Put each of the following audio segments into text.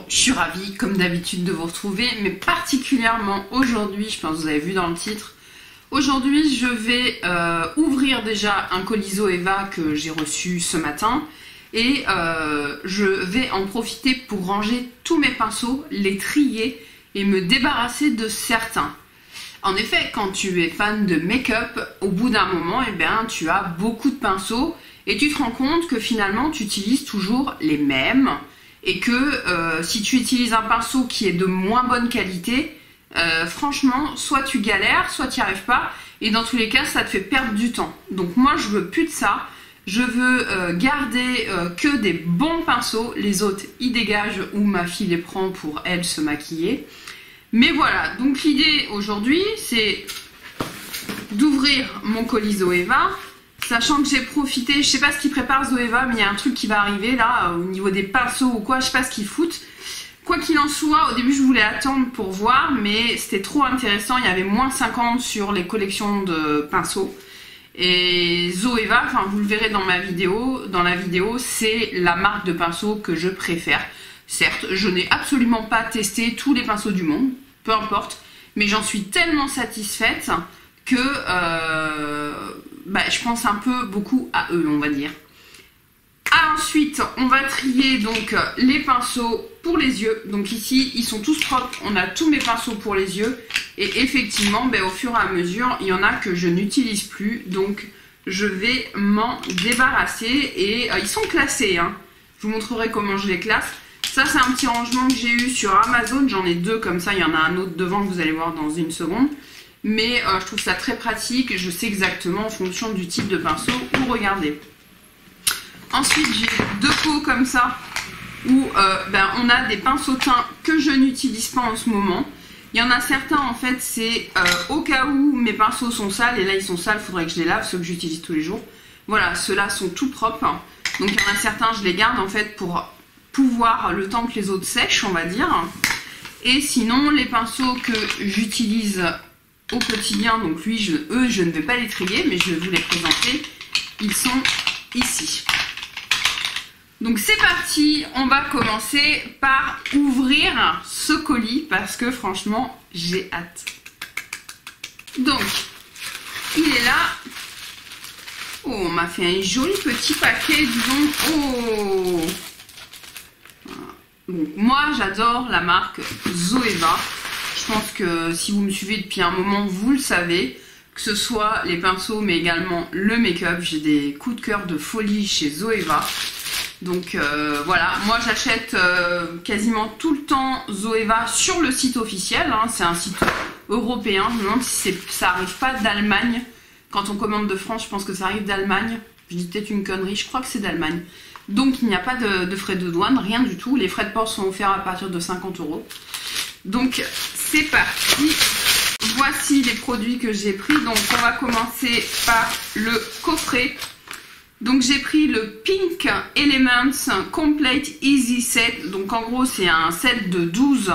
je suis ravie comme d'habitude de vous retrouver, mais particulièrement aujourd'hui, je pense que vous avez vu dans le titre, aujourd'hui je vais ouvrir déjà un colis Zoeva que j'ai reçu ce matin et je vais en profiter pour ranger tous mes pinceaux, les trier et me débarrasser de certains. En effet, quand tu es fan de make-up, au bout d'un moment, eh bien, tu as beaucoup de pinceaux et tu te rends compte que finalement tu utilises toujours les mêmes et que si tu utilises un pinceau qui est de moins bonne qualité, franchement, soit tu galères, soit tu n'y arrives pas et dans tous les cas, ça te fait perdre du temps. Donc moi, je veux plus de ça. Je veux garder que des bons pinceaux. Les autres, ils dégagent ou ma fille les prend pour elle se maquiller. Mais voilà, donc l'idée aujourd'hui, c'est d'ouvrir mon colis Zoeva, sachant que j'ai profité, je sais pas ce qu'ils préparent Zoeva, mais il y a un truc qui va arriver là, au niveau des pinceaux ou quoi, je sais pas ce qu'ils foutent. Quoi qu'il en soit, au début je voulais attendre pour voir, mais c'était trop intéressant, il y avait moins 50 sur les collections de pinceaux. Et Zoeva, enfin vous le verrez dans ma vidéo, c'est la marque de pinceaux que je préfère. Certes, je n'ai absolument pas testé tous les pinceaux du monde, peu importe, mais j'en suis tellement satisfaite que je pense un peu beaucoup à eux, on va dire. Ensuite, on va trier donc les pinceaux pour les yeux. Donc ici, ils sont tous propres, on a tous mes pinceaux pour les yeux. Et effectivement, au fur et à mesure, il y en a que je n'utilise plus, donc je vais m'en débarrasser. Et ils sont classés, hein. Je vous montrerai comment je les classe. Ça, c'est un petit rangement que j'ai eu sur Amazon. J'en ai deux comme ça. Il y en a un autre devant que vous allez voir dans une seconde. Mais je trouve ça très pratique. Je sais exactement en fonction du type de pinceau où regarder. Ensuite, j'ai deux pots comme ça où on a des pinceaux teints que je n'utilise pas en ce moment. Il y en a certains, en fait, c'est au cas où mes pinceaux sont sales. Et là, ils sont sales, il faudrait que je les lave, ceux que j'utilise tous les jours. Voilà, ceux-là sont tout propres. Donc, il y en a certains, je les garde en fait pour pouvoir le temps que les autres sèchent, on va dire. Et sinon, les pinceaux que j'utilise au quotidien, donc eux, je ne vais pas les trier, mais je vais vous les présenter. Ils sont ici. Donc c'est parti, on va commencer par ouvrir ce colis parce que franchement, j'ai hâte. Donc, il est là. Oh, on m'a fait un joli petit paquet, disons. Oh! Donc moi j'adore la marque Zoeva. Je pense que si vous me suivez depuis un moment, vous le savez. Que ce soit les pinceaux mais également le make-up. J'ai des coups de cœur de folie chez Zoeva. Donc voilà, moi j'achète quasiment tout le temps Zoeva sur le site officiel. Hein. C'est un site européen. Je me demande si ça arrive pas d'Allemagne. Quand on commande de France, je pense que ça arrive d'Allemagne. Je dis peut-être une connerie, je crois que c'est d'Allemagne. Donc il n'y a pas de frais de douane, rien du tout. Les frais de port sont offerts à partir de 50 €. Donc c'est parti. Voici les produits que j'ai pris. Donc on va commencer par le coffret. Donc j'ai pris le Pink Elements Complete Easy Set. Donc en gros c'est un set de 12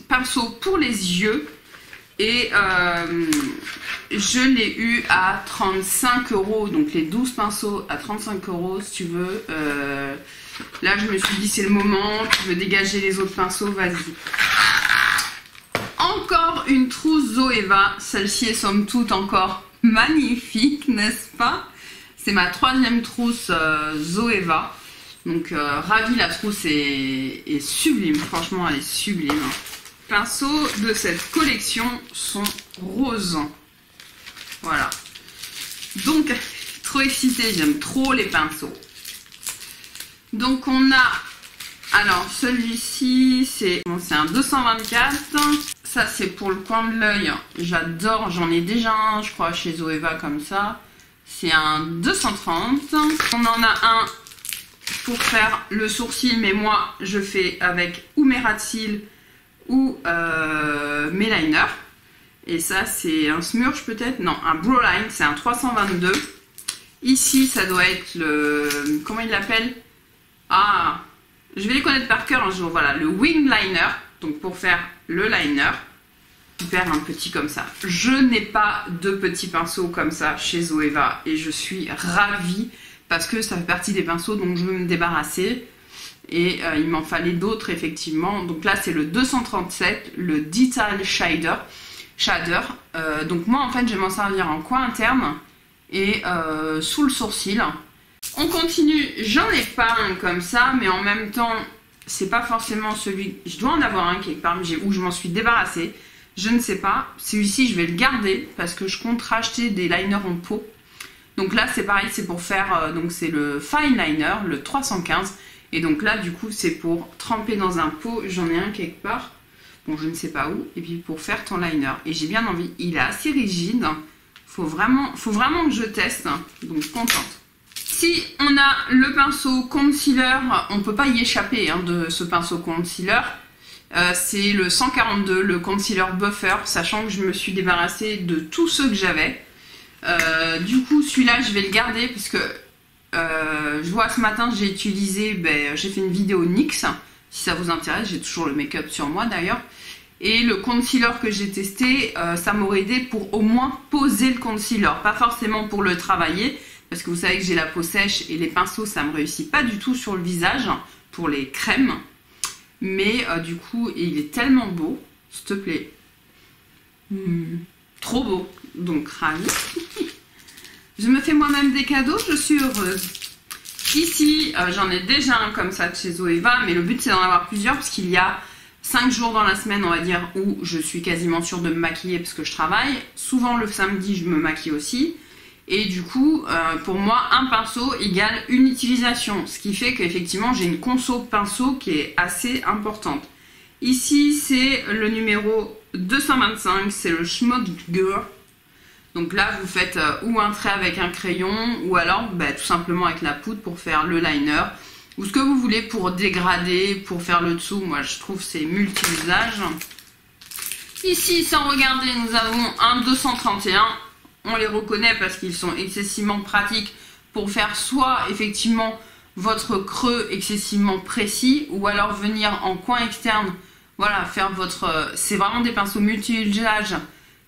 pinceaux pour les yeux. Et je l'ai eu à 35 €, donc les 12 pinceaux à 35 € si tu veux. Là je me suis dit c'est le moment, tu veux dégager les autres pinceaux, vas-y. Encore une trousse Zoeva, celle-ci est somme toute encore magnifique, n'est-ce pas? C'est ma 3e trousse Zoeva. Donc ravie, la trousse est sublime, franchement elle est sublime. Pinceaux de cette collection sont roses. Voilà. Donc, trop excitée, j'aime trop les pinceaux. Donc, on a... Alors, celui-ci, c'est un 224. Ça, c'est pour le coin de l'œil. J'adore, j'en ai déjà un, je crois, chez Zoeva comme ça. C'est un 230. On en a un pour faire le sourcil, mais moi, je fais avec ou mes ras de cils ou mes liners. Et ça c'est un smurge peut-être, non, un Broline, c'est un 322. Ici ça doit être le, comment il l'appelle, ah, je vais les connaître par cœur un jour. Voilà, le Wing Liner, donc pour faire le liner. Super, un petit comme ça. Je n'ai pas de petits pinceaux comme ça chez Zoeva et je suis ravie parce que ça fait partie des pinceaux dont je veux me débarrasser. Et il m'en fallait d'autres effectivement. Donc là c'est le 237, le Detail Shader. Donc moi en fait je vais m'en servir en coin interne et sous le sourcil. On continue, j'en ai pas un comme ça, mais en même temps c'est pas forcément celui... Je dois en avoir un quelque part où je m'en suis débarrassée. Je ne sais pas. Celui-ci je vais le garder parce que je compte racheter des liners en peau. Donc là c'est pareil, c'est pour faire... donc c'est le Fine Liner, le 315. Et donc là du coup c'est pour tremper dans un pot. J'en ai un quelque part. Bon je ne sais pas où. Et puis pour faire ton liner. Et j'ai bien envie. Il est assez rigide. Faut vraiment que je teste. Donc contente. Si on a le pinceau concealer, on ne peut pas y échapper hein, de ce pinceau concealer. C'est le 142, le concealer buffer, sachant que je me suis débarrassée de tous ceux que j'avais. Du coup, celui-là, je vais le garder parce que je vois ce matin, j'ai utilisé, j'ai fait une vidéo NYX. Si ça vous intéresse, j'ai toujours le make-up sur moi d'ailleurs. Et le concealer que j'ai testé, ça m'aurait aidé pour au moins poser le concealer, pas forcément pour le travailler. Parce que vous savez que j'ai la peau sèche et les pinceaux, ça me réussit pas du tout sur le visage pour les crèmes. Mais du coup, il est tellement beau, s'il te plaît. Trop beau. Donc, ravie. Je me fais moi-même des cadeaux, je suis heureuse. Ici, j'en ai déjà un comme ça de chez Zoeva, mais le but c'est d'en avoir plusieurs parce qu'il y a 5 jours dans la semaine, on va dire, où je suis quasiment sûre de me maquiller parce que je travaille. Souvent le samedi, je me maquille aussi. Et du coup, pour moi, un pinceau égale une utilisation. Ce qui fait qu'effectivement, j'ai une conso pinceau qui est assez importante. Ici, c'est le numéro 225, c'est le Schmodger. Donc là, vous faites ou un trait avec un crayon, ou alors tout simplement avec la poudre pour faire le liner. Ou ce que vous voulez pour dégrader, pour faire le dessous. Moi, je trouve que c'est multi-usage. Ici, sans regarder, nous avons un 231. On les reconnaît parce qu'ils sont excessivement pratiques pour faire soit effectivement votre creux excessivement précis ou alors venir en coin externe, voilà, faire votre... C'est vraiment des pinceaux multi-usage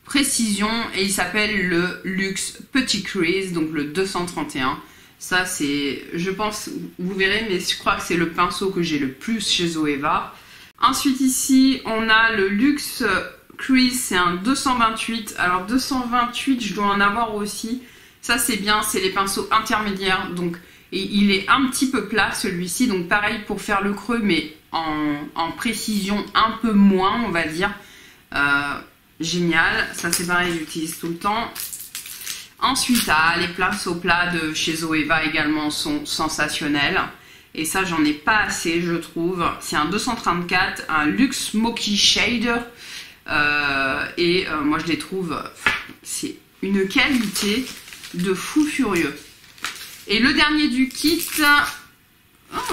précision et il s'appelle le Luxe Petit Crease, donc le 231. Ça c'est, je pense, vous verrez, mais je crois que c'est le pinceau que j'ai le plus chez Zoeva. Ensuite ici, on a le Luxe Crease, c'est un 228. Alors 228, je dois en avoir aussi. Ça c'est bien, c'est les pinceaux intermédiaires. Donc, et il est un petit peu plat celui-ci. Donc pareil pour faire le creux, mais en précision un peu moins, on va dire. Génial. Ça c'est pareil, j'utilise tout le temps. Ensuite, les pinceaux plats de chez Zoeva également sont sensationnels. Et ça, j'en ai pas assez, je trouve. C'est un 234, un Luxe Smoky Shader. Moi je les trouve, c'est une qualité de fou furieux. Et le dernier du kit,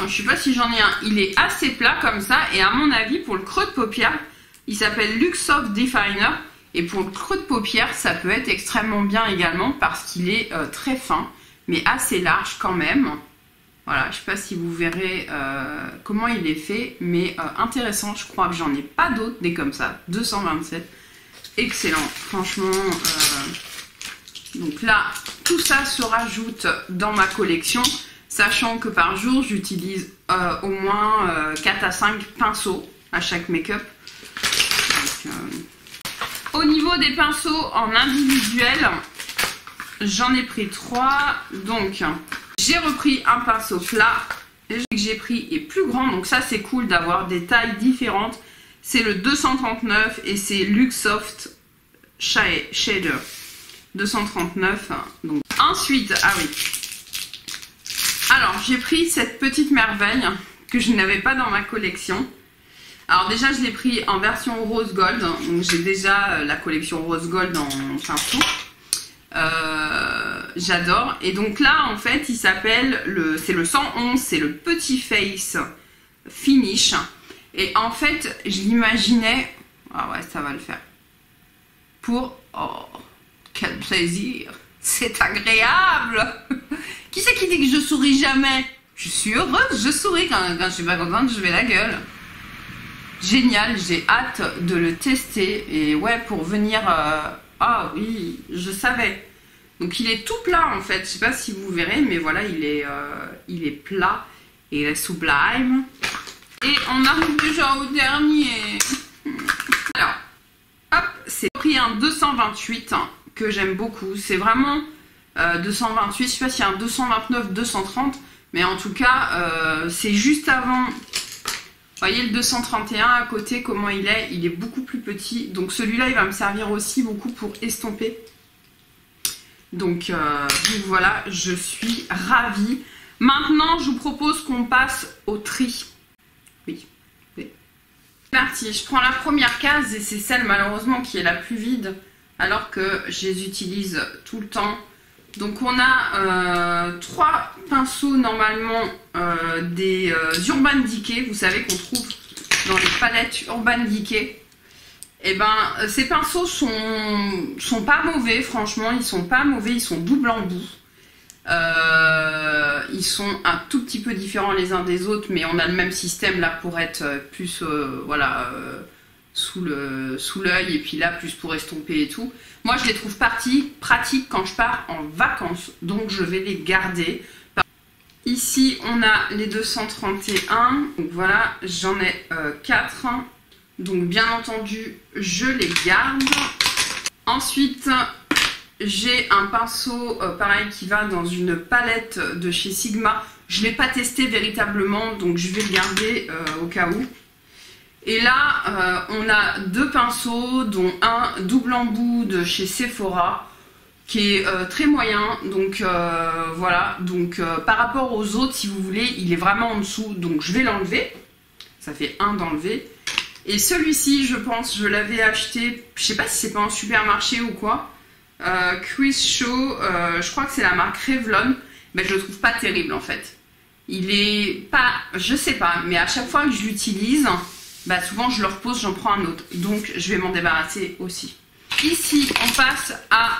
je sais pas si j'en ai un, il est assez plat comme ça et à mon avis pour le creux de paupière, il s'appelle Luxe Soft Definer et pour le creux de paupière ça peut être extrêmement bien également parce qu'il est très fin mais assez large quand même. Voilà, je sais pas si vous verrez comment il est fait, mais intéressant, je crois que j'en ai pas d'autres des comme ça, 227, excellent, franchement. Donc là, tout ça se rajoute dans ma collection, sachant que par jour, j'utilise au moins 4 à 5 pinceaux à chaque make-up. Au niveau des pinceaux en individuel, j'en ai pris 3, donc... J'ai repris un pinceau plat, et que j'ai pris est plus grand, donc ça c'est cool d'avoir des tailles différentes. C'est le 239 et c'est Luxe Soft Shader 239. Donc. Ensuite, alors j'ai pris cette petite merveille que je n'avais pas dans ma collection. Alors déjà je l'ai pris en version rose gold, donc j'ai déjà la collection rose gold en pinceau. J'adore. Et donc là en fait il s'appelle c'est le 111, c'est le Petit Face Finish. Et en fait je l'imaginais, ah ouais ça va le faire, pour, oh quel plaisir, c'est agréable. Qui c'est qui dit que je souris jamais? Je suis heureuse, je souris quand je suis pas contente, je vais la gueule. Génial, j'ai hâte de le tester. Et ouais, pour venir... Ah oui, je savais. Donc il est tout plat en fait. Je sais pas si vous verrez, mais voilà, il est plat et il est sublime. Et on arrive déjà au dernier. Alors, hop, c'est pris un 228 que j'aime beaucoup. C'est vraiment 228, je sais pas s'il y a un 229, 230, mais en tout cas, c'est juste avant. Vous voyez le 231 à côté, comment il est beaucoup plus petit. Donc celui-là, il va me servir aussi beaucoup pour estomper. Donc voilà, je suis ravie. Maintenant, je vous propose qu'on passe au tri. Oui. C'est parti, je prends la première case et c'est celle malheureusement qui est la plus vide alors que je les utilise tout le temps. Donc on a 3 pinceaux normalement des Urban Decay, vous savez qu'on trouve dans les palettes Urban Decay. Et ben ces pinceaux sont pas mauvais, franchement ils sont pas mauvais, ils sont double embout. Ils sont un tout petit peu différents les uns des autres, mais on a le même système là pour être plus voilà sous l'œil et puis là plus pour estomper et tout. Moi je les trouve pratiques quand je pars en vacances, donc je vais les garder. Ici on a les 231, donc voilà, j'en ai 4, donc bien entendu je les garde. Ensuite j'ai un pinceau pareil qui va dans une palette de chez Sigma. Je ne l'ai pas testé véritablement, donc je vais le garder au cas où. Et là, on a 2 pinceaux, dont un double embout de chez Sephora, qui est très moyen. Donc voilà, donc par rapport aux autres, si vous voulez, il est vraiment en dessous. Donc je vais l'enlever. Ça fait 1 d'enlever. Et celui-ci, je pense, je l'avais acheté, je sais pas si c'est pas en supermarché ou quoi. Quiz Show, je crois que c'est la marque Revlon. Mais je le trouve pas terrible en fait. Il est pas, je sais pas, mais à chaque fois que je l'utilise, bah souvent je le repose, j'en prends un autre. Donc je vais m'en débarrasser aussi. Ici on passe à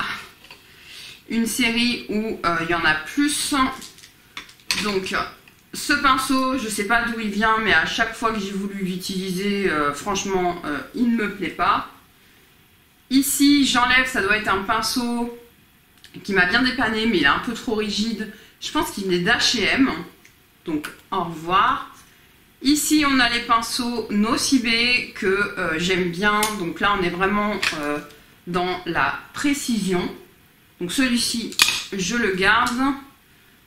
une série où il y en a plus. Donc ce pinceau, je sais pas d'où il vient, mais à chaque fois que j'ai voulu l'utiliser, franchement il ne me plaît pas. Ici j'enlève, ça doit être un pinceau qui m'a bien dépanné, mais il est un peu trop rigide. Je pense qu'il venait d'H&M. Donc au revoir. Ici on a les pinceaux Nocibé que j'aime bien. Donc là on est vraiment dans la précision. Donc celui-ci je le garde.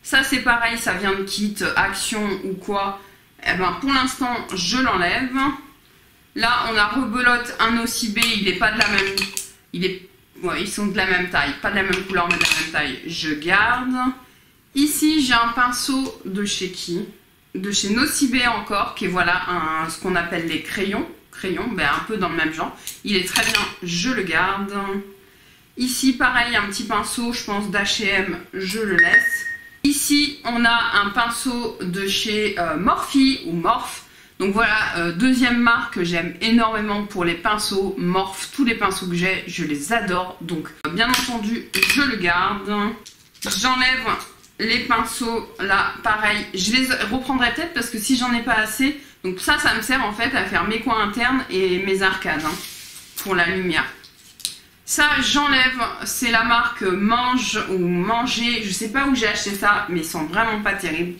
Ça c'est pareil, ça vient de kit Action ou quoi. Eh ben pour l'instant je l'enlève. Là on a rebelote un Nocibé, il n'est pas de la même. Ouais, ils sont de la même taille, pas de la même couleur mais de la même taille. Je garde. Ici j'ai un pinceau de chez qui? De chez Nocibé encore, qui est voilà ce qu'on appelle les crayons, ben un peu dans le même genre. Il est très bien, je le garde. Ici pareil, un petit pinceau, je pense d'H&M, je le laisse. Ici on a un pinceau de chez Morphe ou Morphe. Donc voilà, deuxième marque que j'aime énormément pour les pinceaux Morphe. Tous les pinceaux que j'ai, je les adore. Donc bien entendu, je le garde. J'enlève les pinceaux là, pareil, je les reprendrai peut-être parce que si j'en ai pas assez, donc ça me sert en fait à faire mes coins internes et mes arcades pour la lumière. Ça j'enlève, c'est la marque Mange ou Manger, je sais pas où j'ai acheté ça, mais ils sont vraiment pas terribles.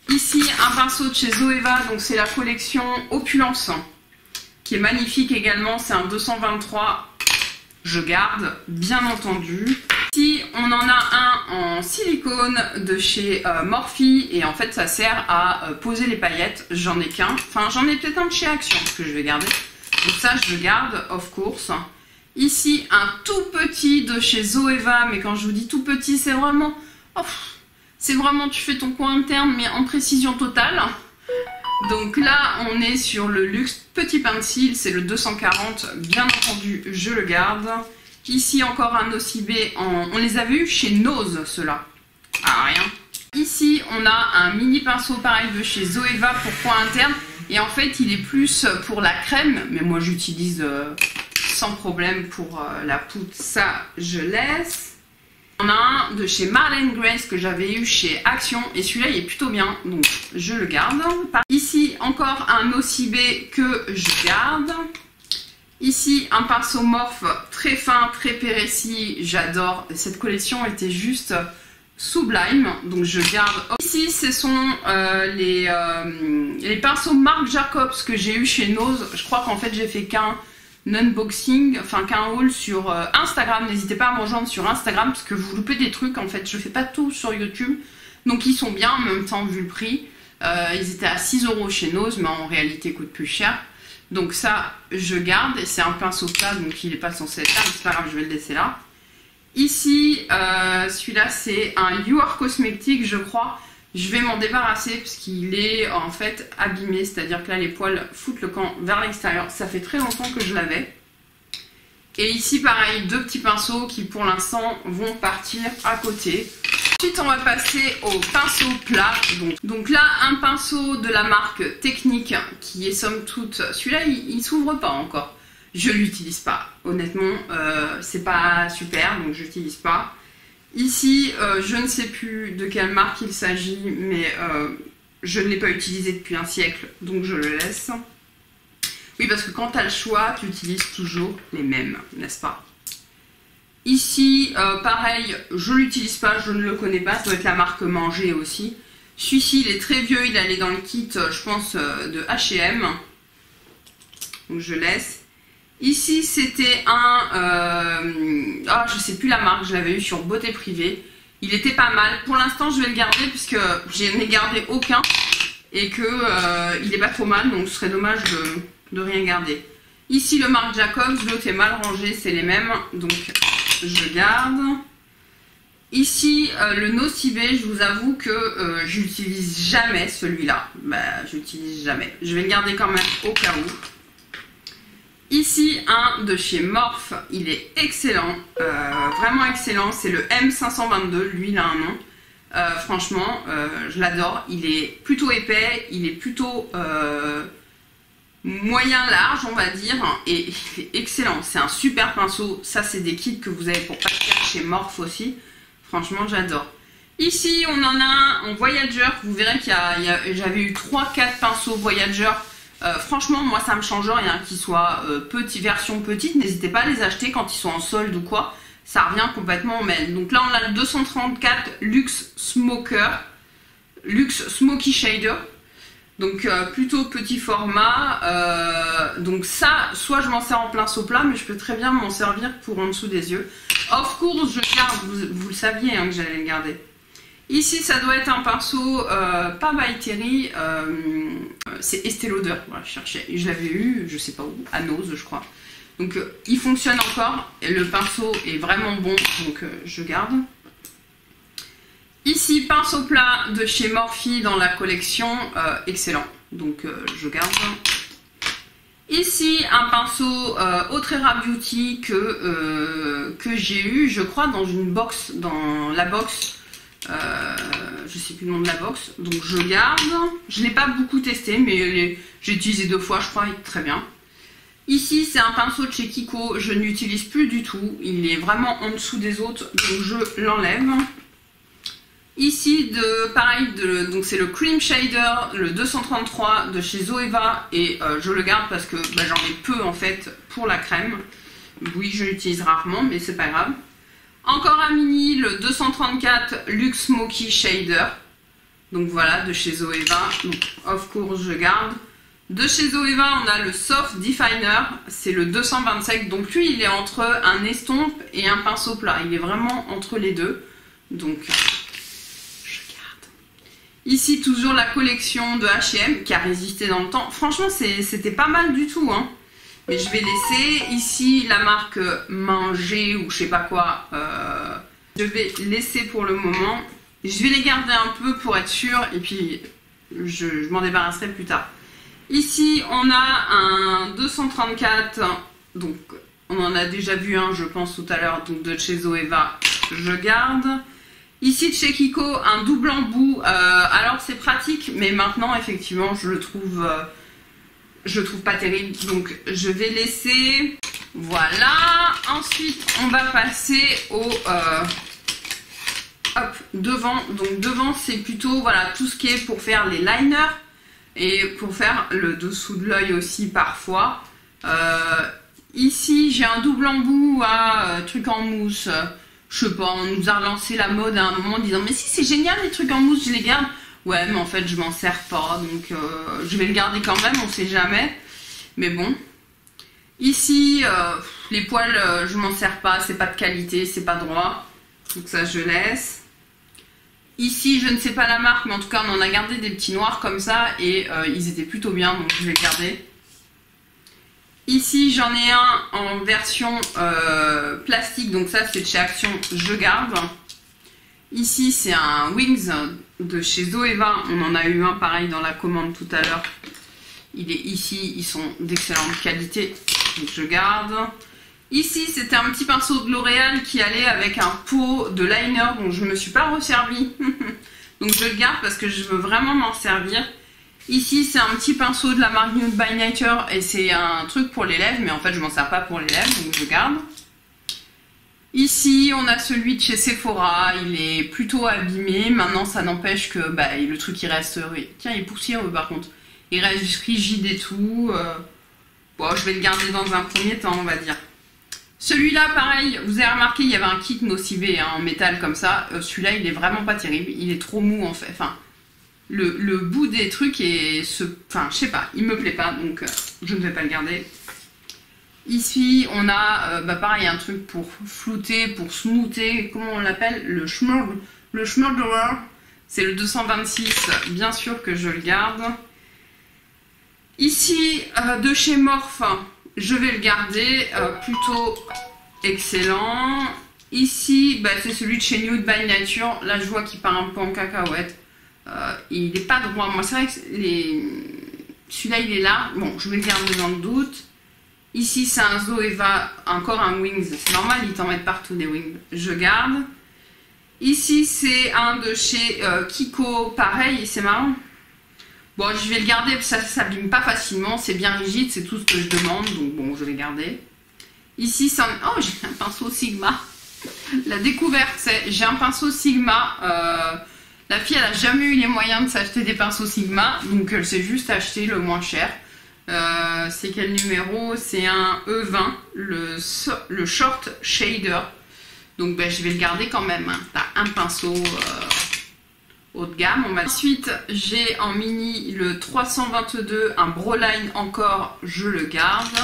Ici un pinceau de chez Zoeva, donc c'est la collection Opulence, qui est magnifique également, c'est un 223, je garde bien entendu. Ici on en a un en silicone de chez Morphe et en fait ça sert à poser les paillettes. J'en ai qu'un, enfin j'en ai peut-être un de chez Action que je vais garder, donc ça je le garde of course. Ici un tout petit de chez Zoeva, mais quand je vous dis tout petit c'est vraiment tu fais ton coin interne mais en précision totale. Donc là on est sur le luxe petit pencil, c'est le 240, bien entendu je le garde. Ici encore un Nocibé, on les avait eu chez Nose ceux-là. Ah rien. Ici on a un mini pinceau pareil de chez Zoeva pour coin interne. Et en fait il est plus pour la crème, mais moi j'utilise sans problème pour la poudre. Ça je laisse. On a un de chez Marlene Grace que j'avais eu chez Action. Et celui-là il est plutôt bien, donc je le garde. Ici encore un Nocibé que je garde. Ici un pinceau Morphe très fin, très précis, j'adore. Cette collection était juste Sublime, donc je garde. Ici, ce sont les pinceaux Marc Jacobs que j'ai eu chez Nose. Je crois qu'en fait, j'ai fait qu'un unboxing, enfin qu'un haul sur Instagram. N'hésitez pas à me rejoindre sur Instagram parce que vous loupez des trucs. En fait, je fais pas tout sur YouTube. Donc, ils sont bien en même temps, vu le prix. Ils étaient à 6 € chez Nose, mais en réalité, ils coûtent plus cher. Donc, ça, je garde. Et c'est un pinceau plat, donc il n'est pas censé être là. Mais c'est pas grave, je vais le laisser là. Ici, celui-là, c'est un You Are Cosmetic, je crois. Je vais m'en débarrasser parce qu'il est en fait abîmé. C'est-à-dire que là, les poils foutent le camp vers l'extérieur. Ça fait très longtemps que je l'avais. Et ici, pareil, deux petits pinceaux qui, pour l'instant, vont partir à côté. Ensuite, on va passer au pinceau plat. Donc là, un pinceau de la marque Technique qui est somme toute... Celui-là, il s'ouvre pas encore. Je l'utilise pas, honnêtement, c'est pas super, donc je l'utilise pas. Ici, je ne sais plus de quelle marque il s'agit, mais je ne l'ai pas utilisé depuis un siècle, donc je le laisse. Oui, parce que quand tu as le choix, tu utilises toujours les mêmes, n'est-ce pas? Ici, pareil, je l'utilise pas, je ne le connais pas, ça doit être la marque Manger aussi. Celui-ci, il est très vieux, il allait dans le kit, je pense, de H&M. Donc je laisse. Ici, c'était un... je sais plus la marque, je l'avais eu sur Beauté Privée. Il était pas mal. Pour l'instant, je vais le garder puisque je n'ai gardé aucun. Et que il est pas trop mal, donc ce serait dommage de rien garder. Ici, le Marc Jacobs, l'autre est mal rangé, c'est les mêmes. Donc, je garde. Ici, le Nocibé, je vous avoue que j'utilise jamais celui-là. J'utilise jamais. Je vais le garder quand même au cas où. Ici, un de chez Morphe, il est excellent, vraiment excellent, c'est le M522, lui il a un nom, franchement, je l'adore, il est plutôt épais, il est plutôt moyen large on va dire, et il est excellent, c'est un super pinceau, ça c'est des kits que vous avez pour pas cher chez Morphe aussi, franchement j'adore. Ici on en a un en Voyager, vous verrez qu'il j'avais eu 3-4 pinceaux Voyager. Franchement, moi ça me change rien qu'ils soient version petite. N'hésitez pas à les acheter quand ils sont en solde ou quoi. Ça revient complètement au même. Donc là, on a le 234 Luxe Smoker, Luxe Smoky Shader. Donc plutôt petit format. Donc ça, soit je m'en sers en pinceau plat, mais je peux très bien m'en servir pour en dessous des yeux. Of course, je garde. Vous le saviez hein, que j'allais le garder. Ici, ça doit être un pinceau, pas by Terry, c'est Estée Lauder, voilà, je l'avais eu, je sais pas où, à Nose, je crois. Donc, il fonctionne encore, et le pinceau est vraiment bon, donc je garde. Ici, pinceau plat de chez Morphe dans la collection, excellent, donc je garde. Ici, un pinceau Autrera Beauty que j'ai eu, je crois, dans une box, dans la box. Je sais plus le nom de la box, donc je garde. Je l'ai pas beaucoup testé, mais j'ai utilisé 2 fois, je crois, il est très bien. Ici, c'est un pinceau de chez Kiko, je n'utilise plus du tout. Il est vraiment en dessous des autres, donc je l'enlève. Ici, pareil, donc c'est le Cream Shader, le 233 de chez Zoeva, et je le garde parce que j'en ai peu en fait pour la crème. Oui, je l'utilise rarement, mais c'est pas grave. Encore un mini, le 234 Luxe Smoky Shader. Donc voilà, de chez Zoeva. Donc, of course, je garde. De chez Zoeva, on a le Soft Definer. C'est le 225. Donc lui, il est entre un estompe et un pinceau plat. Il est vraiment entre les deux. Donc, je garde. Ici, toujours la collection de H&M qui a résisté dans le temps. Franchement, c'était pas mal du tout, hein. Mais je vais laisser ici la marque Manger ou je sais pas quoi. Je vais laisser pour le moment. Je vais les garder un peu pour être sûr et puis je m'en débarrasserai plus tard. Ici, on a un 234. Donc, on en a déjà vu un, je pense, tout à l'heure. Donc, de chez Zoeva, je garde. Ici, de chez Kiko, un double embout. Alors, c'est pratique, mais maintenant, effectivement, je le trouve pas terrible, donc je vais laisser. Voilà. Ensuite, on va passer au devant. Donc devant, c'est plutôt voilà tout ce qui est pour faire les liners et pour faire le dessous de l'œil aussi parfois. Ici, j'ai un double embout à truc en mousse. Je sais pas, on nous a relancé la mode à un moment en disant mais si c'est génial les trucs en mousse, je les garde. Ouais, mais en fait je m'en sers pas, donc je vais le garder quand même, on sait jamais. Mais bon. Ici, les poils, je m'en sers pas, c'est pas de qualité, c'est pas droit. Donc ça je laisse. Ici, je ne sais pas la marque, mais en tout cas on en a gardé des petits noirs comme ça et ils étaient plutôt bien, donc je vais le garder. Ici, j'en ai un en version plastique, donc ça c'est de chez Action, je garde. Ici, c'est un Wings de chez Zoeva, on en a eu un pareil dans la commande tout à l'heure. Il est ici, ils sont d'excellente qualité, donc je garde. Ici, c'était un petit pinceau de L'Oréal qui allait avec un pot de liner dont je ne me suis pas resservi. Donc je le garde parce que je veux vraiment m'en servir. Ici, c'est un petit pinceau de la marque Nude by Nature et c'est un truc pour les lèvres, mais en fait, je m'en sers pas pour les lèvres, donc je garde. Ici, on a celui de chez Sephora, il est plutôt abîmé. Maintenant, ça n'empêche que le truc, il reste... Tiens, il est poussiéreux par contre. Il reste rigide et tout. Bon, je vais le garder dans un premier temps, on va dire. Celui-là, pareil, vous avez remarqué, il y avait un kit nocivé en métal comme ça. Celui-là, il est vraiment pas terrible. Il est trop mou en fait. Enfin, le bout des trucs est... Enfin, je sais pas, il me plaît pas, donc je ne vais pas le garder. Ici, on a, pareil, un truc pour flouter, pour smoother, comment on l'appelle? Le Schmurderer. C'est le 226, bien sûr que je le garde. Ici, de chez Morphe, je vais le garder, plutôt excellent. Ici, c'est celui de chez Nude by Nature. Là, je vois qu'il part un peu en cacahuète. Il n'est pas droit. Moi, c'est vrai que celui-là, il est là. Bon, je vais le garder dans le doute. Ici, c'est un Zoeva, encore un Wings. C'est normal, ils t'en mettent partout des Wings. Je garde. Ici, c'est un de chez Kiko. Pareil, c'est marrant. Bon, je vais le garder parce que ça ne s'abîme pas facilement. C'est bien rigide, c'est tout ce que je demande. Donc bon, je vais garder. Ici, c'est un... Oh, j'ai un pinceau Sigma. La découverte, c'est... J'ai un pinceau Sigma. La fille, elle n'a jamais eu les moyens de s'acheter des pinceaux Sigma. Donc, elle s'est juste acheté le moins cher. C'est quel numéro? C'est un E20, le Short Shader. Donc je vais le garder quand même. Hein. T'as un pinceau haut de gamme. Ensuite, j'ai en mini le 322, un Broline encore, je le garde.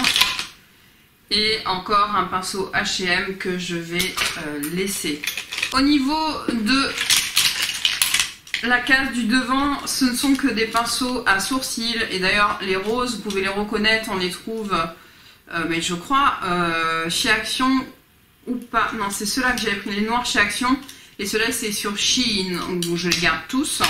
Et encore un pinceau H&M que je vais laisser. Au niveau de la case du devant, ce ne sont que des pinceaux à sourcils. Et d'ailleurs, les roses, vous pouvez les reconnaître, on les trouve, mais je crois, chez Action ou pas. Non, c'est ceux-là que j'avais pris, les noirs chez Action. Et ceux-là, c'est sur Shein. Donc, je les garde tous.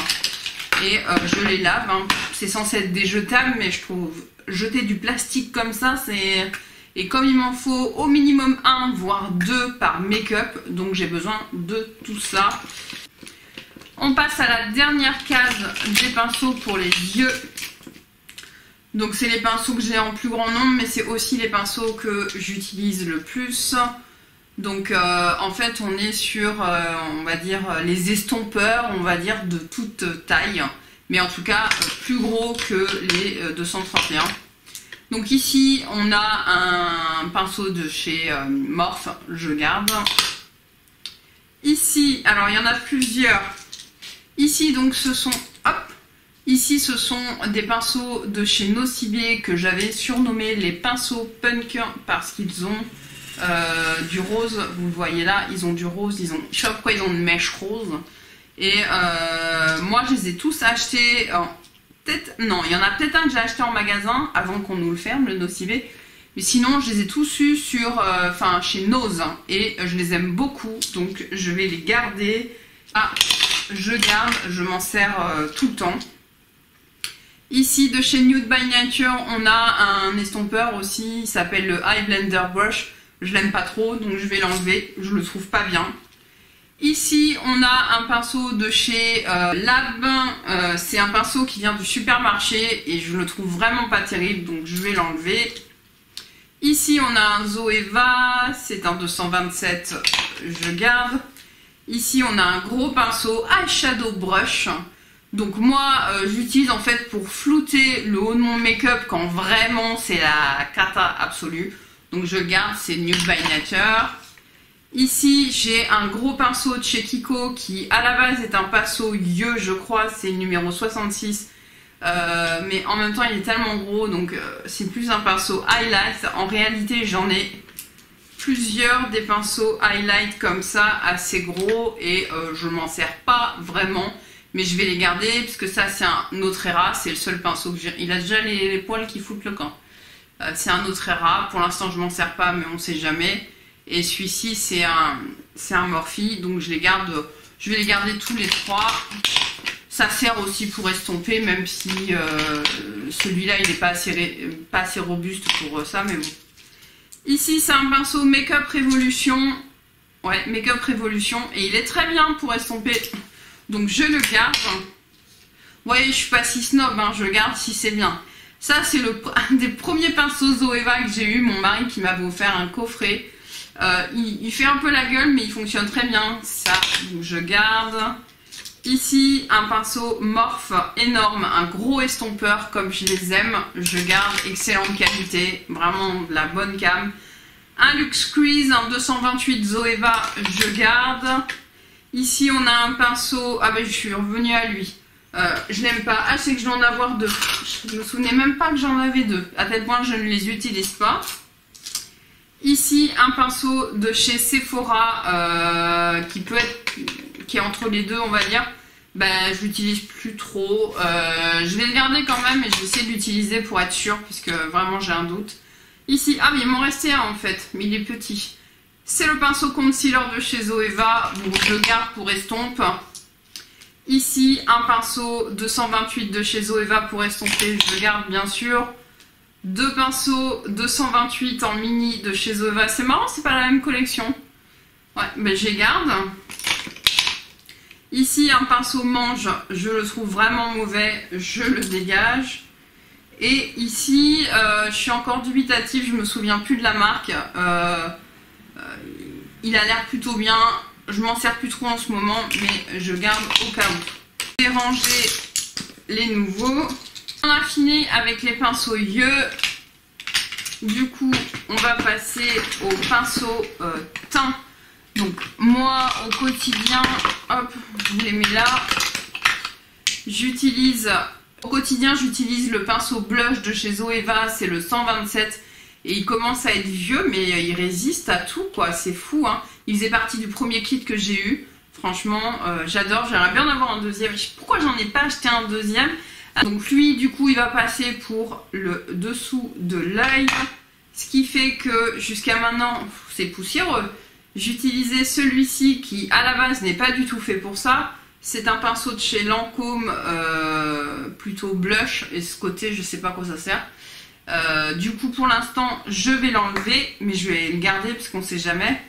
Et je les lave. Hein. C'est censé être des jetables, mais je trouve jeter du plastique comme ça, c'est... Et comme il m'en faut au minimum 1, voire 2 par make-up, donc j'ai besoin de tout ça. On passe à la dernière case des pinceaux pour les yeux. Donc c'est les pinceaux que j'ai en plus grand nombre, mais c'est aussi les pinceaux que j'utilise le plus. Donc en fait on est sur, on va dire, les estompeurs, on va dire de toute taille. Mais en tout cas plus gros que les 231. Donc ici on a un pinceau de chez Morphe, je garde. Ici, alors il y en a plusieurs. Ici, donc, ce sont des pinceaux de chez Nocibé que j'avais surnommés les pinceaux punk parce qu'ils ont du rose. Vous le voyez là, ils ont du rose. Je sais pas pourquoi ils ont une mèche rose. Et moi, je les ai tous achetés. Non, il y en a peut-être un que j'ai acheté en magasin avant qu'on nous le ferme, le Nocibé. Mais sinon, je les ai tous eus chez Nose. Et je les aime beaucoup. Donc, je vais les garder. Je garde, je m'en sers tout le temps. Ici, de chez Nude by Nature, on a un estompeur aussi, il s'appelle le Eye Blender Brush. Je l'aime pas trop, donc je vais l'enlever, je le trouve pas bien. Ici, on a un pinceau de chez Lab. C'est un pinceau qui vient du supermarché et je le trouve vraiment pas terrible, donc je vais l'enlever. Ici, on a un Zoeva, c'est un 227, je garde. Ici, on a un gros pinceau Eyeshadow Brush. Donc moi, j'utilise en fait pour flouter le haut de mon make-up quand vraiment c'est la cata absolue. Donc je garde, c'est Nude by Nature. Ici, j'ai un gros pinceau de chez Kiko qui, à la base, est un pinceau Yeux, je crois, c'est le numéro 66. Mais en même temps, il est tellement gros, donc c'est plus un pinceau highlight. En réalité, j'en ai plusieurs des pinceaux highlight comme ça, assez gros, et je m'en sers pas vraiment. Mais je vais les garder, puisque ça, c'est un Autrera, c'est le seul pinceau que j'ai. Il a déjà les poils qui foutent le camp. C'est un Autrera, pour l'instant, je m'en sers pas, mais on sait jamais. Et celui-ci, c'est un Morphe, donc je vais les garder tous les trois. Ça sert aussi pour estomper, même si celui-là, il n'est pas assez robuste pour ça, mais bon. Ici, c'est un pinceau Make-up Revolution. Ouais, Make-up Revolution, et il est très bien pour estomper, donc je le garde. Vous voyez, je suis pas si snob, hein, je le garde si c'est bien. Ça, c'est un des premiers pinceaux Zoeva que j'ai eu, mon mari qui m'avait offert un coffret. Il fait un peu la gueule, mais il fonctionne très bien. Ça, donc je garde. Ici, un pinceau Morphe énorme, un gros estompeur comme je les aime. Je garde, excellente qualité, vraiment de la bonne cam. Un Luxe Crease, un 228 Zoeva, je garde. Ici, on a un pinceau. Ah ben, je suis revenue à lui. Je l'aime pas. Ah, c'est que je dois en avoir deux. Je me souvenais même pas que j'en avais deux. À tel point que je ne les utilise pas. Ici, un pinceau de chez Sephora qui est entre les deux, on va dire. Ben, je l'utilise plus trop. Je vais le garder quand même et je vais essayer de l'utiliser pour être sûre, puisque vraiment j'ai un doute. Ici, ah mais il m'en restait un en fait, mais il est petit. C'est le pinceau concealer de chez Zoeva, donc je le garde pour estompe. Ici, un pinceau 228 de chez Zoeva pour estomper, je le garde bien sûr. Deux pinceaux 228 en mini de chez Zoeva. C'est marrant, c'est pas la même collection. Ouais, ben je les garde. Ici, un pinceau mange, je le trouve vraiment mauvais, je le dégage. Et ici, je suis encore dubitative, je me souviens plus de la marque. Il a l'air plutôt bien. Je m'en sers plus trop en ce moment, mais je garde au cas où. J'ai rangé les nouveaux. On a fini avec les pinceaux Yeux. Du coup, on va passer au pinceau teint. Donc, moi, au quotidien, hop, je les mets là. Au quotidien, j'utilise le pinceau blush de chez Zoeva, c'est le 127. Et il commence à être vieux, mais il résiste à tout, quoi. C'est fou, hein. Il faisait partie du premier kit que j'ai eu. Franchement, j'adore. J'aimerais bien en avoir un deuxième. Je sais pas pourquoi j'en ai pas acheté un deuxième. Donc lui, du coup, il va passer pour le dessous de l'œil. Ce qui fait que jusqu'à maintenant, c'est poussiéreux. J'utilisais celui-ci qui, à la base, n'est pas du tout fait pour ça. C'est un pinceau de chez Lancôme, plutôt blush. Et ce côté, je sais pas à quoi ça sert. Du coup, pour l'instant, je vais l'enlever, mais je vais le garder parce qu'on sait jamais.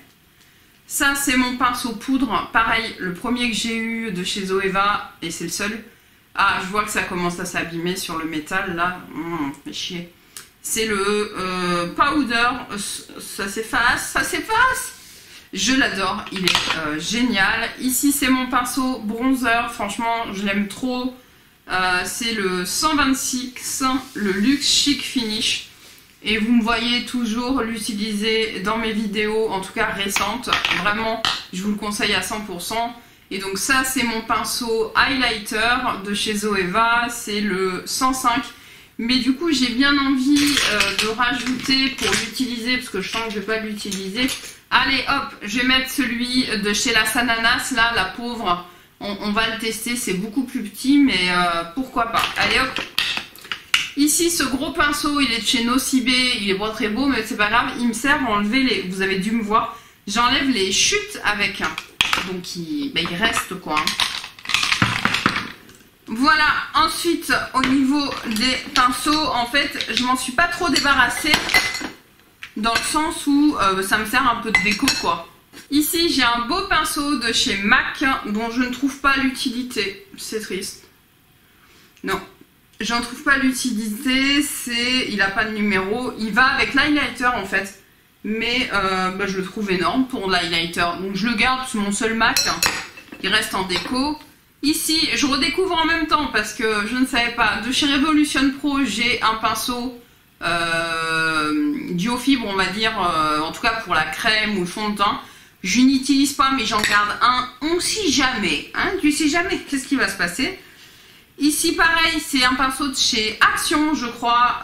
Ça, c'est mon pinceau poudre. Pareil, le premier que j'ai eu de chez Zoeva, et c'est le seul. Ah, je vois que ça commence à s'abîmer sur le métal, là. Fait chier. C'est le powder. Ça s'efface, ça s'efface. Je l'adore, il est génial. Ici, c'est mon pinceau bronzer. Franchement, je l'aime trop. C'est le 126, le Luxe Chic Finish. Et vous me voyez toujours l'utiliser dans mes vidéos, en tout cas récentes. Vraiment, je vous le conseille à 100%. Et donc ça, c'est mon pinceau highlighter de chez Zoeva. C'est le 105. Mais du coup, j'ai bien envie de rajouter pour l'utiliser, parce que je sens que je ne vais pas l'utiliser. Allez, hop, je vais mettre celui de chez la Sananas, là, la pauvre. On va le tester, c'est beaucoup plus petit, mais pourquoi pas. Allez, hop. Ici, ce gros pinceau, il est de chez Nocibé, il est pas très beau, mais c'est pas grave. Il me sert à enlever les... Vous avez dû me voir. J'enlève les chutes avec un. Donc, il reste, quoi. Voilà, ensuite, au niveau des pinceaux, en fait, je m'en suis pas trop débarrassée. Dans le sens où ça me sert un peu de déco, quoi. Ici, j'ai un beau pinceau de chez MAC, dont je ne trouve pas l'utilité. C'est triste. Non, j'en trouve pas l'utilité. Il n'a pas de numéro. Il va avec l'highlighter, en fait. Mais je le trouve énorme pour l'highlighter. Donc, je le garde, c'est mon seul MAC. Il reste en déco. Ici, je redécouvre en même temps, parce que je ne savais pas. De chez Revolution Pro, j'ai un pinceau... duo fibre, on va dire, en tout cas pour la crème ou le fond de teint. Je n'utilise pas, mais j'en garde un. On sait jamais, hein, tu sais jamais qu'est-ce qui va se passer. Ici, pareil, c'est un pinceau de chez Action, je crois.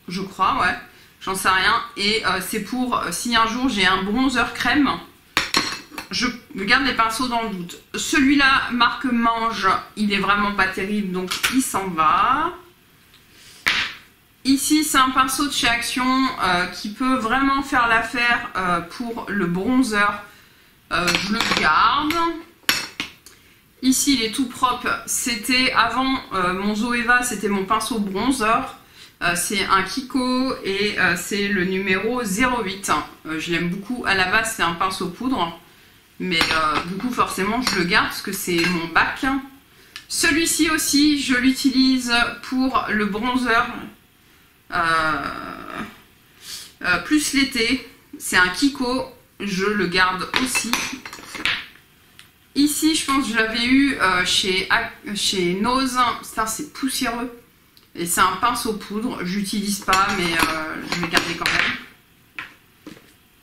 Ouais, j'en sais rien. Et c'est pour, si un jour j'ai un bronzer crème, je garde les pinceaux dans le doute. Celui-là, marque Mange, il est vraiment pas terrible, donc il s'en va. Ici, c'est un pinceau de chez Action qui peut vraiment faire l'affaire pour le bronzer. Je le garde. Ici, il est tout propre. C'était avant mon Zoeva, c'était mon pinceau bronzer. C'est un Kiko et c'est le numéro 08. Je l'aime beaucoup. À la base, c'est un pinceau poudre. Mais du coup, forcément, je le garde parce que c'est mon bac. Celui-ci aussi, je l'utilise pour le bronzer. Plus l'été, c'est un Kiko, je le garde aussi. Ici, je pense que je l'avais eu chez Nose. Ça, c'est poussiéreux et c'est un pinceau poudre. J'utilise pas, mais je vais garder quand même.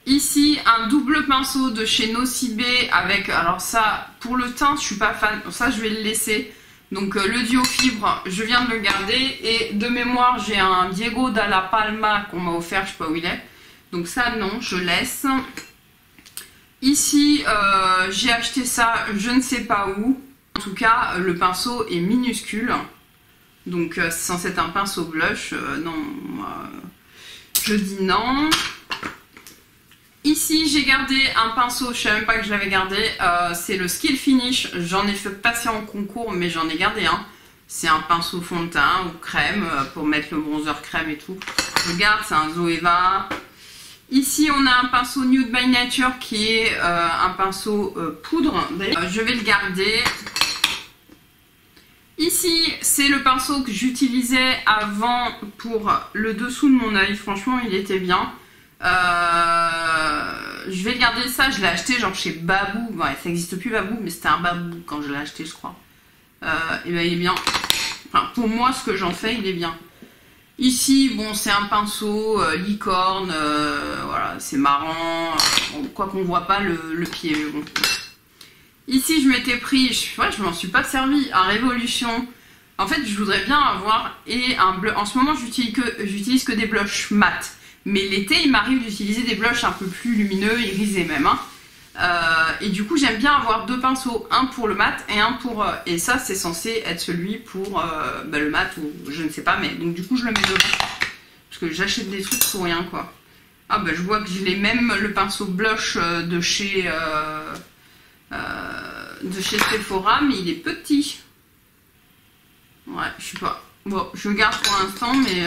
Ici, un double pinceau de chez Nocibé avec, alors ça, pour le teint, je suis pas fan. Ça, je vais le laisser. Donc le duo fibre, je viens de le garder. Et de mémoire, j'ai un Diego Dalla Palma qu'on m'a offert, je sais pas où il est. Donc ça, non, je laisse. Ici, j'ai acheté ça, je ne sais pas où. En tout cas, le pinceau est minuscule. Donc c'est censé être un pinceau blush. Non, je dis non. Ici, j'ai gardé un pinceau, je ne savais même pas que je l'avais gardé, c'est le Skill Finish. J'en ai fait passer en concours, mais j'en ai gardé un. C'est un pinceau fond de teint ou crème pour mettre le bronzer crème et tout. Je garde, c'est un Zoeva. Ici, on a un pinceau Nude by Nature qui est un pinceau poudre. D'ailleurs, je vais le garder. Ici, c'est le pinceau que j'utilisais avant pour le dessous de mon œil. Franchement, il était bien. Je vais garder ça, je l'ai acheté genre chez Babou, ouais, ça n'existe plus Babou, mais c'était un Babou quand je l'ai acheté je crois. Et ben il est bien, enfin pour moi ce que j'en fais il est bien. Ici bon c'est un pinceau licorne, voilà c'est marrant, quoi qu'on voit pas le pied mais bon. Ici je m'étais pris, je m'en suis pas servi, un Révolution. En fait je voudrais bien avoir et un bleu, en ce moment j'utilise que des blushs mat. Mais l'été, il m'arrive d'utiliser des blushs un peu plus lumineux, irisés même. Hein. Et du coup, j'aime bien avoir deux pinceaux, un pour le mat et un pour... et ça, c'est censé être celui pour le mat ou je ne sais pas. Mais donc du coup, je le mets devant. Parce que j'achète des trucs pour rien, quoi. Ah bah, je vois que je l'ai même le pinceau blush de chez Sephora, mais il est petit. Ouais, je sais pas. Bon, je le garde pour l'instant, mais...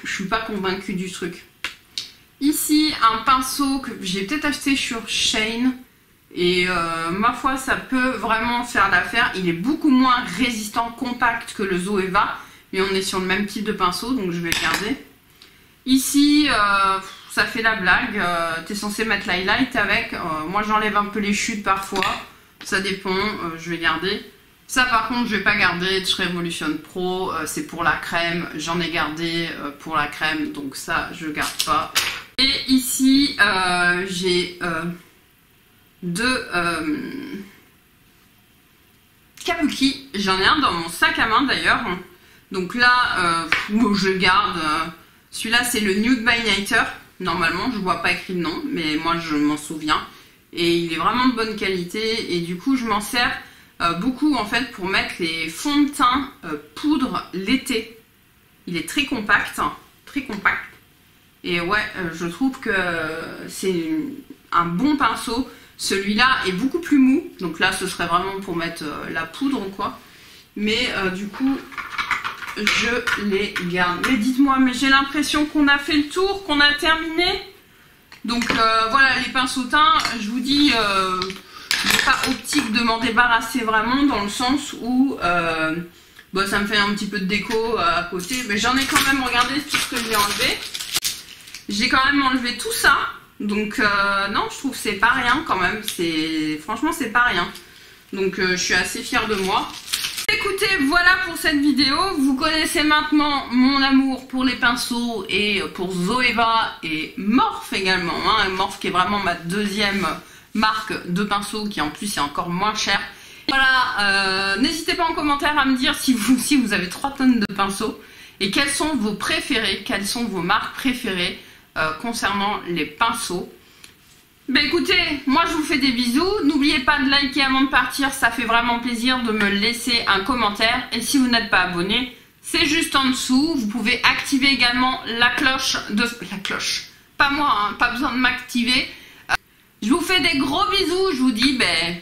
je suis pas convaincue du truc. Ici, un pinceau que j'ai peut-être acheté sur Shein. Et ma foi, ça peut vraiment faire l'affaire. Il est beaucoup moins résistant, compact que le Zoeva. Mais on est sur le même type de pinceau, donc je vais le garder. Ici, ça fait la blague. Tu es censé mettre l'highlight avec. Moi, j'enlève un peu les chutes parfois. Ça dépend, je vais garder. Ça par contre je vais pas garder de Revolution Pro, c'est pour la crème, j'en ai gardé pour la crème donc ça je garde pas. Et ici j'ai deux Kabuki, j'en ai un dans mon sac à main d'ailleurs. Donc là je garde, celui-là c'est le Nude by Nature, normalement je vois pas écrit le nom mais moi je m'en souviens. Et il est vraiment de bonne qualité et du coup je m'en sers beaucoup en fait pour mettre les fonds de teint poudre l'été. Il est très compact, et ouais je trouve que c'est un bon pinceau. Celui-là est beaucoup plus mou, donc là ce serait vraiment pour mettre la poudre ou quoi, mais du coup je les garde. Mais dites-moi, mais j'ai l'impression qu'on a fait le tour, qu'on a terminé. Donc voilà les pinceaux teints, je vous dis il n'est pas optique de m'en débarrasser vraiment, dans le sens où bon, ça me fait un petit peu de déco à côté. Mais j'en ai quand même, regardé tout ce que j'ai enlevé. J'ai quand même enlevé tout ça. Donc non, je trouve que c'est pas rien quand même. Franchement, c'est pas rien. Donc je suis assez fière de moi. Écoutez, voilà pour cette vidéo. Vous connaissez maintenant mon amour pour les pinceaux et pour Zoeva et Morphe également. Hein. Morphe qui est vraiment ma deuxième marque de pinceaux qui en plus est encore moins cher. Voilà, n'hésitez pas en commentaire à me dire si vous aussi vous avez 3 tonnes de pinceaux et quels sont vos préférés, quelles sont vos marques préférées concernant les pinceaux. Ben écoutez, moi je vous fais des bisous, n'oubliez pas de liker avant de partir, ça fait vraiment plaisir de me laisser un commentaire et si vous n'êtes pas abonné, c'est juste en dessous, vous pouvez activer également la cloche pas moi, hein, pas besoin de m'activer. Je vous fais des gros bisous, je vous dis ben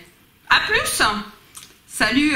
à plus, salut.